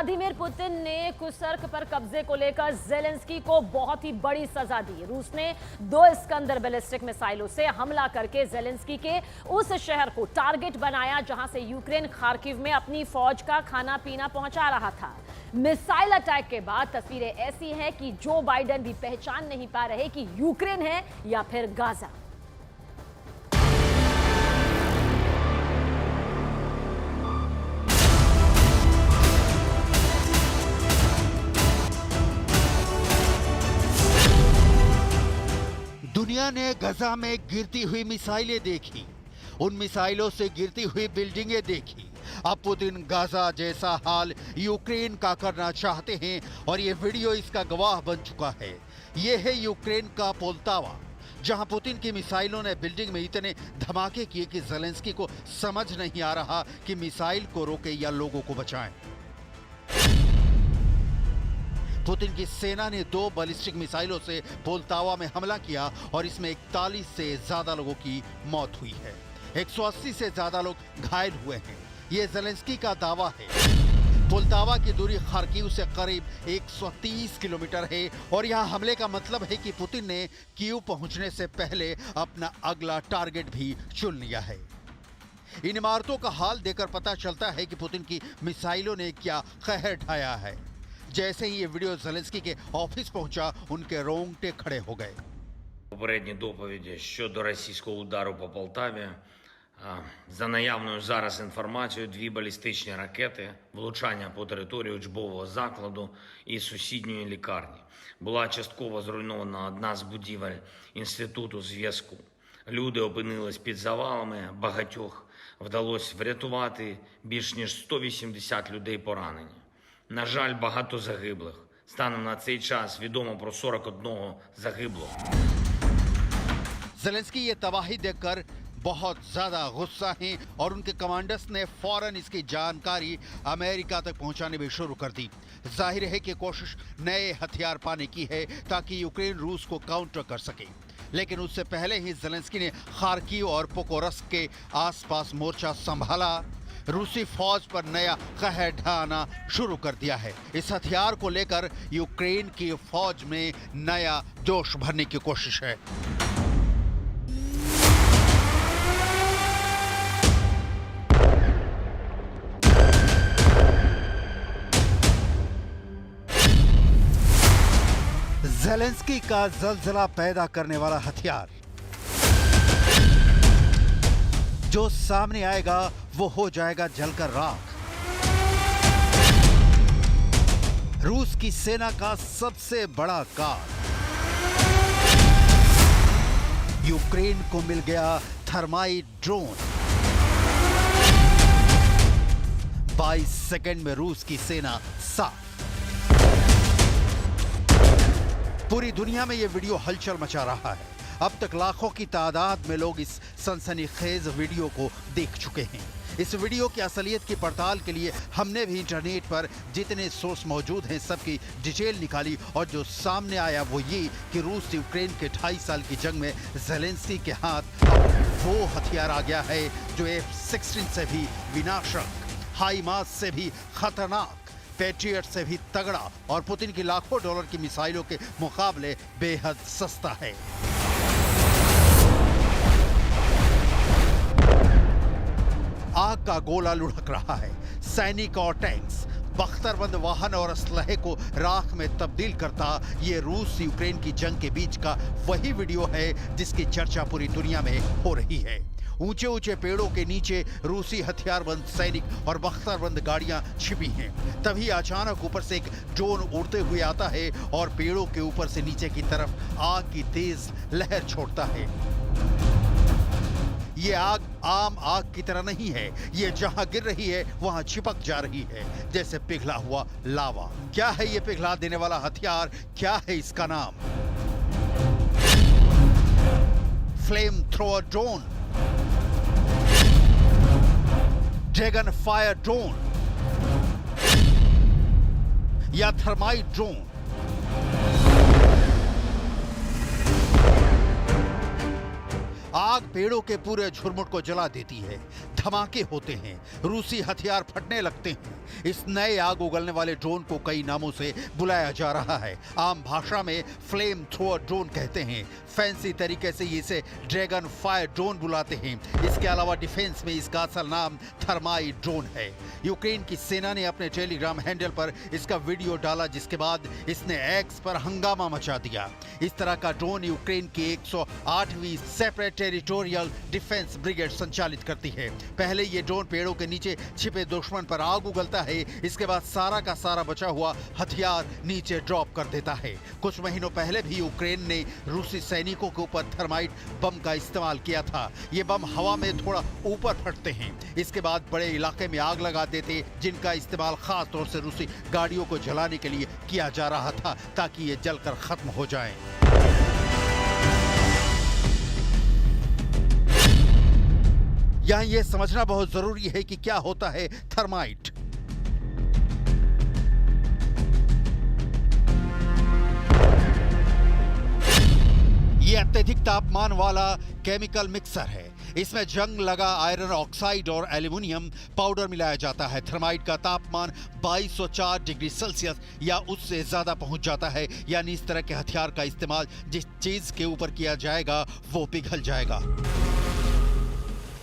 Vladimir Putin ने Kursk पर कब्जे को लेकर ज़ेलेंस्की को बहुत ही बड़ी सजा दी। रूस ने 2 इस्कंदर बैलिस्टिक मिसाइलों से हमला करके ज़ेलेंस्की के उस शहर को टारगेट बनाया जहां से यूक्रेन खार्किव में अपनी फौज का खाना पीना पहुंचा रहा था। मिसाइल अटैक के बाद तस्वीरें ऐसी हैं कि जो बाइडेन भी पहचान नहीं पा रहे कि यूक्रेन है या फिर गाजा। दुनिया ने गजा में गिरती हुई मिसाइलें देखी, उन मिसाइलों से गिरती हुई बिल्डिंगें देखी। अब पुतिन गाजा जैसा हाल यूक्रेन का करना चाहते हैं और ये वीडियो इसका गवाह बन चुका है। ये है यूक्रेन का पोल्तावा, जहां पुतिन की मिसाइलों ने बिल्डिंग में इतने धमाके किए कि ज़ेलेंस्की को समझ नहीं आ रहा कि मिसाइल को रोके या लोगों को बचाएं। पुतिन की सेना ने 2 बैलिस्टिक मिसाइलों से पोल्तावा में हमला किया और इसमें 41 से ज्यादा लोगों की मौत हुई है। 180 से ज्यादा लोग घायल हुए हैं। ये ज़ेलेंस्की का दावा है। पोल्तावा की दूरी खार्किव से करीब 130 किलोमीटर है और यहाँ हमले का मतलब है कि पुतिन ने कीव पहुंचने से पहले अपना अगला टारगेट भी चुन लिया है। इन इमारतों का हाल देखकर पता चलता है कि पुतिन की मिसाइलों ने क्या कहर ढाया है। जैसे ही ये वीडियो ज़ेलेंस्की के ऑफिस पहुंचा, उनके रोंगटे खड़े हो गए। Попередні доповіді щодо російського удару по Полтаві. За наявною зараз інформацією, 2 балістичні ракети, влучання по території учбового закладу і сусідньої лікарні. Була частково зруйнована одна з будівель Інституту зв'язку. Люди опинились під завалами, багатьох вдалося врятувати, більш ніж 180 людей поранені. На жаль, багато загиблих. Станом на цей час відомо про 41 загиблого. ज़ेलेंस्की ये तबाही देखकर बहुत ज्यादा गुस्सा हैं और उनके कमांडर्स ने फौरन इसकी जानकारी अमेरिका तक पहुंचाने भी शुरू कर दी। जाहिर है कि कोशिश नए हथियार पाने की है ताकि यूक्रेन रूस को काउंटर कर सके। लेकिन उससे पहले ही ज़ेलेंस्की ने खार्किव और पोकोरस्क के आसपास मोर्चा संभाला। रूसी फौज पर नया कहर ढाना शुरू कर दिया है। इस हथियार को लेकर यूक्रेन की फौज में नया जोश भरने की कोशिश है। ज़ेलेंस्की का जलजला पैदा करने वाला हथियार जो सामने आएगा वो हो जाएगा जलकर राख। रूस की सेना का सबसे बड़ा कार। यूक्रेन को मिल गया थर्माइट ड्रोन। 22 सेकंड में रूस की सेना साफ। पूरी दुनिया में यह वीडियो हलचल मचा रहा है। अब तक लाखों की तादाद में लोग इस सनसनीखेज वीडियो को देख चुके हैं। इस वीडियो की असलियत की पड़ताल के लिए हमने भी इंटरनेट पर जितने सोर्स मौजूद हैं सबकी डिटेल निकाली और जो सामने आया वो ये कि रूस यूक्रेन के 2.5 साल की जंग में ज़ेलेंस्की के हाथ वो हथियार आ गया है जो F-16 से भी विनाशक, हाईमार्स से भी खतरनाक, पैट्रियट से भी तगड़ा और पुतिन की लाखों डॉलर की मिसाइलों के मुकाबले बेहद सस्ता है। आग का गोला लुढ़क रहा है। सैनिक और टैंक्स, बख्तरबंद वाहन और असलहे को राख में तब्दील करता ये रूस यूक्रेन की जंग के बीच का वही वीडियो है जिसकी चर्चा पूरी दुनिया में हो रही है। ऊंचे ऊंचे पेड़ों के नीचे रूसी हथियारबंद सैनिक और बख्तरबंद गाड़ियां छिपी हैं। तभी अचानक ऊपर से एक ड्रोन उड़ते हुए आता है और पेड़ों के ऊपर से नीचे की तरफ आग की तेज लहर छोड़ता है। ये आग आम आग की तरह नहीं है, ये जहां गिर रही है वहां चिपक जा रही है जैसे पिघला हुआ लावा। क्या है ये पिघला देने वाला हथियार? क्या है इसका नाम? Flame thrower drone, dragon fire drone या थर्माइट ड्रोन। आग पेड़ों के पूरे झुरमुट को जला देती है। धमाके होते हैं, रूसी हथियार फटने लगते हैं। इस नए आग उगलने वाले ड्रोन को कई नामों से बुलाया जा रहा है। आम भाषा में फ्लेम थ्रोअर ड्रोन कहते हैं, फैंसी तरीके से इसे ड्रैगन फायर ड्रोन बुलाते हैं। इसके अलावा डिफेंस में इसका असल नाम थर्माइट ड्रोन है। यूक्रेन की सेना ने अपने टेलीग्राम हैंडल पर इसका वीडियो डाला, जिसके बाद इसने एक्स पर हंगामा मचा दिया। इस तरह का ड्रोन यूक्रेन की 108वीं सेपरेट टेरिटोरियल डिफेंस ब्रिगेड संचालित करती है। पहले ये ड्रोन पेड़ों के नीचे छिपे दुश्मन पर आग उगलता है, इसके बाद सारा का सारा बचा हुआ हथियार नीचे ड्रॉप कर देता है। कुछ महीनों पहले भी यूक्रेन ने रूसी सैनिकों के ऊपर थर्माइट बम का इस्तेमाल किया था। ये बम हवा में थोड़ा ऊपर फटते हैं, इसके बाद बड़े इलाके में आग लगा देते, जिनका इस्तेमाल खास तौर से रूसी गाड़ियों को जलाने के लिए किया जा रहा था, ताकि ये जलकर खत्म हो जाएं। यहां यह समझना बहुत जरूरी है कि क्या होता है थर्माइट। यह अत्यधिक तापमान वाला केमिकल मिक्सर है। इसमें जंग लगा आयरन ऑक्साइड और एल्यूमिनियम पाउडर मिलाया जाता है। थर्माइट का तापमान 2204 डिग्री सेल्सियस या उससे ज्यादा पहुंच जाता है, यानी इस तरह के हथियार का इस्तेमाल जिस चीज के ऊपर किया जाएगा वो पिघल जाएगा।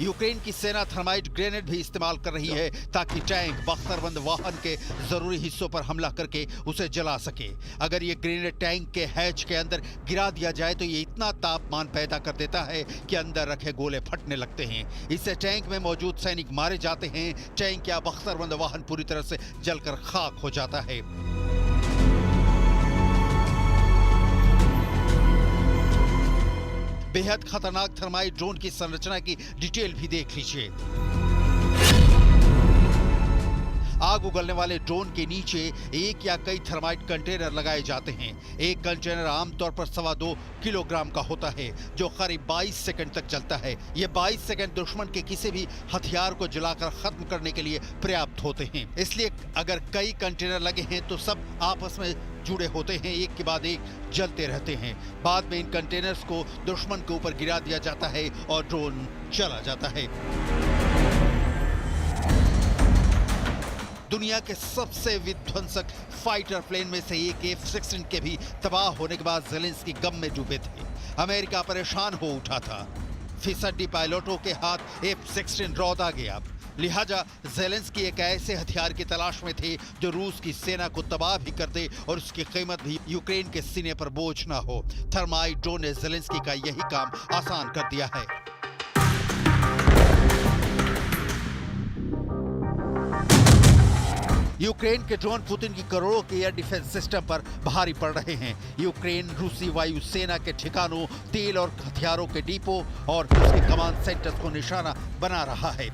यूक्रेन की सेना थर्माइट ग्रेनेड भी इस्तेमाल कर रही है, ताकि टैंक, बख्तरबंद वाहन के जरूरी हिस्सों पर हमला करके उसे जला सके। अगर ये ग्रेनेड टैंक के हैच के अंदर गिरा दिया जाए तो ये इतना तापमान पैदा कर देता है कि अंदर रखे गोले फटने लगते हैं। इससे टैंक में मौजूद सैनिक मारे जाते हैं। टैंक या बख्तरबंद वाहन पूरी तरह से जलकर खाक हो जाता है। बेहद खतरनाक थर्माइट ड्रोन की संरचना की डिटेल भी देख लीजिए। आग उगलने वाले ड्रोन के नीचे एक या कई थर्माइट कंटेनर लगाए जाते हैं। एक कंटेनर आमतौर पर 2.25 किलोग्राम का होता है, जो करीब 22 सेकंड तक चलता है। ये 22 सेकंड दुश्मन के किसी भी हथियार को जलाकर खत्म करने के लिए पर्याप्त होते हैं। इसलिए अगर कई कंटेनर लगे हैं तो सब आपस में जुड़े होते हैं, एक के बाद एक जलते रहते हैं। बाद में इन कंटेनर्स को दुश्मन के ऊपर गिरा दिया जाता है और ड्रोन चला जाता है। दुनिया के सबसे विध्वंसक फाइटर प्लेन में से एक F-16 के भी तबाह होने के बाद ज़ेलेंस्की गम में डूबे थे। अमेरिका परेशान हो उठा था। फिसड्डी पायलटों के हाथ F-16 रौंदा गया। लिहाजा ज़ेलेंस्की एक ऐसे हथियार की तलाश में थे जो रूस की सेना को तबाह भी कर दे और उसकी कीमत भी यूक्रेन के सीने पर बोझ न हो। थर्माइट ड्रोन ने ज़ेलेंस्की का यही काम आसान कर दिया है। यूक्रेन के ड्रोन पुतिन की करोड़ों के एयर डिफेंस सिस्टम पर भारी पड़ रहे हैं। यूक्रेन रूसी वायु सेना के ठिकानों, तेल और हथियारों के डिपो और उसके कमांड सेंटर्स को निशाना बना रहा है।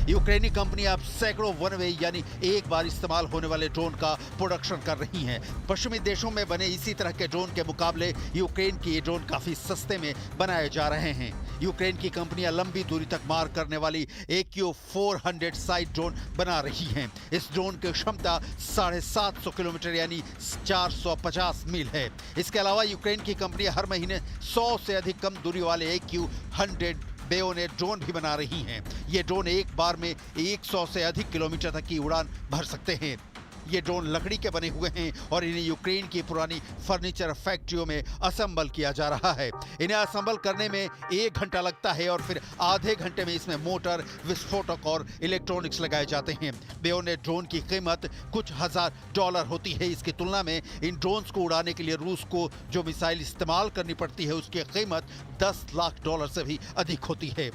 यूक्रेनी कंपनी अब सैकड़ों वन वे यानी एक बार इस्तेमाल होने वाले ड्रोन का प्रोडक्शन कर रही हैं। पश्चिमी देशों में बने इसी तरह के ड्रोन के मुकाबले यूक्रेन के ये ड्रोन काफी सस्ते में बनाए जा रहे हैं। यूक्रेन की कंपनियां लंबी दूरी तक मार करने वाली AQ-400 साइड ड्रोन बना रही हैं। इस ड्रोन की क्षमता 750 किलोमीटर यानी 450 मील है। इसके अलावा यूक्रेन की कंपनियां हर महीने 100 से अधिक कम दूरी वाले AQ-100 बेयोनेट ड्रोन भी बना रही हैं। ये ड्रोन एक बार में 100 से अधिक किलोमीटर तक की उड़ान भर सकते हैं। ये ड्रोन लकड़ी के बने हुए हैं और इन्हें यूक्रेन की पुरानी फर्नीचर फैक्ट्रियों में असेंबल किया जा रहा है। इन्हें असेंबल करने में 1 घंटा लगता है और फिर आधे घंटे में इसमें मोटर, विस्फोटक और इलेक्ट्रॉनिक्स लगाए जाते हैं। बेयोनेट ड्रोन की कीमत कुछ $1000 होती है। इसकी तुलना में इन ड्रोन्स को उड़ाने के लिए रूस को जो मिसाइल इस्तेमाल करनी पड़ती है उसकी कीमत $10 लाख से भी अधिक होती है।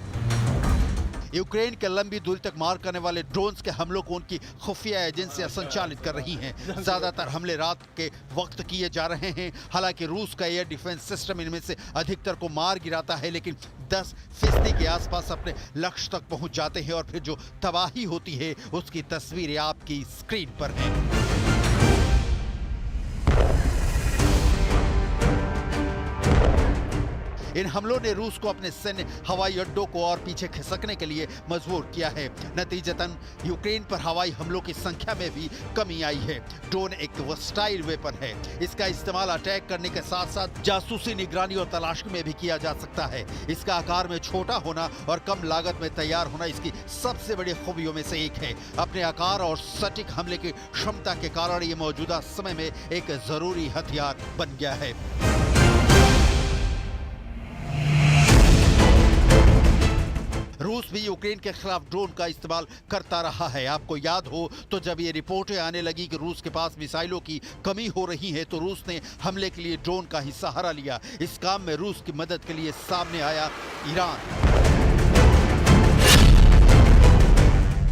यूक्रेन के लंबी दूरी तक मार करने वाले ड्रोन्स के हमलों को उनकी खुफिया एजेंसियां संचालित कर रही हैं। ज्यादातर हमले रात के वक्त किए जा रहे हैं। हालांकि रूस का एयर डिफेंस सिस्टम इनमें से अधिकतर को मार गिराता है, लेकिन 10% के आसपास अपने लक्ष्य तक पहुंच जाते हैं और फिर जो तबाही होती है उसकी तस्वीरें आपकी स्क्रीन पर हैं। इन हमलों ने रूस को अपने सैन्य हवाई अड्डों को और पीछे खिसकने के लिए मजबूर किया है। नतीजतन यूक्रेन पर हवाई हमलों की संख्या में भी कमी आई है। ड्रोन एक वर्सटाइल वेपन है। इसका इस्तेमाल अटैक करने के साथ साथ जासूसी, निगरानी और तलाशी में भी किया जा सकता है। इसका आकार में छोटा होना और कम लागत में तैयार होना इसकी सबसे बड़ी खूबियों में से एक है। अपने आकार और सटीक हमले की क्षमता के कारण ये मौजूदा समय में एक जरूरी हथियार बन गया है। रूस भी यूक्रेन के खिलाफ ड्रोन का इस्तेमाल करता रहा है। आपको याद हो तो जब ये रिपोर्टें आने लगी कि रूस के पास मिसाइलों की कमी हो रही है तो रूस ने हमले के लिए ड्रोन का ही सहारा लिया। इस काम में रूस की मदद के लिए सामने आया ईरान।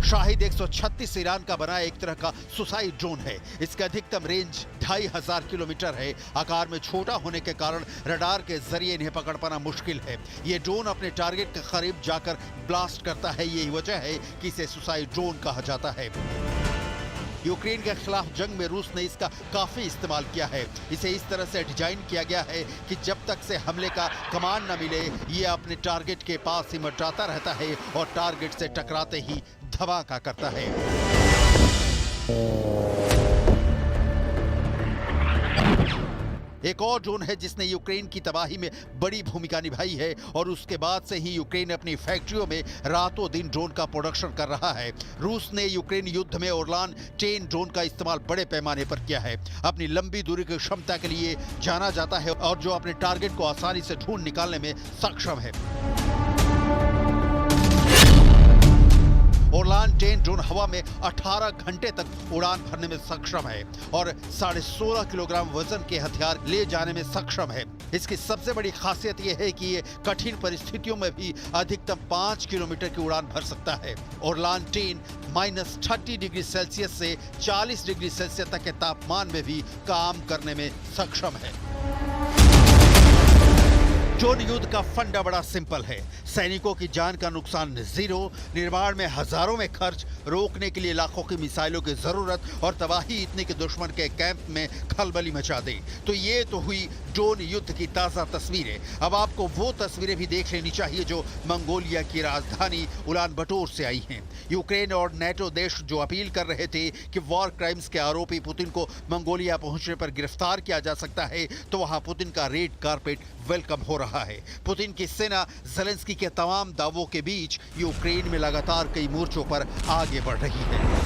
शाहिद 136 ईरान का बना एक तरह का सुसाइड ड्रोन है। इसका अधिकतम रेंज 2500 किलोमीटर है। आकार में छोटा होने के कारण रडार के जरिए इन्हें पकड़ पाना मुश्किल है। ये ड्रोन अपने टारगेट के करीब जाकर ब्लास्ट करता है। यही वजह है कि इसे सुसाइड ड्रोन कहा जाता है। यूक्रेन के खिलाफ जंग में रूस ने इसका काफी इस्तेमाल किया है। इसे इस तरह से डिजाइन किया गया है कि जब तक से हमले का कमांड न मिले ये अपने टारगेट के पास ही मंडराता रहता है और टारगेट से टकराते ही धमाका करता है। एक और ड्रोन है जिसने यूक्रेन की तबाही में बड़ी भूमिका निभाई है और उसके बाद से ही यूक्रेन अपनी फैक्ट्रियों में रातों दिन ड्रोन का प्रोडक्शन कर रहा है। रूस ने यूक्रेन युद्ध में ओरलान 10 ड्रोन का इस्तेमाल बड़े पैमाने पर किया है। अपनी लंबी दूरी की क्षमता के लिए जाना जाता है और जो अपने टारगेट को आसानी से ढूंढ निकालने में सक्षम है। ओरलान 10 ड्रोन हवा में 18 घंटे तक उड़ान भरने में सक्षम है और 16.5 किलोग्राम वजन के हथियार ले जाने में सक्षम है। इसकी सबसे बड़ी खासियत यह है कि ये कठिन परिस्थितियों में भी अधिकतम 5 किलोमीटर की उड़ान भर सकता है। ओरलान 10 -30 डिग्री सेल्सियस से 40 डिग्री सेल्सियस तक के तापमान में भी काम करने में सक्षम है। ड्रोन युद्ध का फंडा बड़ा सिंपल है। सैनिकों की जान का नुकसान 0, निर्माण में हजारों में खर्च, रोकने के लिए लाखों की मिसाइलों की जरूरत और तबाही इतनी कि दुश्मन के कैंप में खलबली मचा दे। तो ये तो हुई ड्रोन युद्ध की ताजा तस्वीरें। अब आपको वो तस्वीरें भी देख लेनी चाहिए जो मंगोलिया की राजधानी उलानबटोर से आई हैं। यूक्रेन और नेटो देश जो अपील कर रहे थे कि वॉर क्राइम्स के आरोपी पुतिन को मंगोलिया पहुंचने पर गिरफ्तार किया जा सकता है, तो वहां पुतिन का रेड कारपेट वेलकम हो रहा है। पुतिन की सेना ज़ेलेंस्की के तमाम दावों के बीच यूक्रेन में लगातार कई मोर्चों पर आगे बढ़ रही है।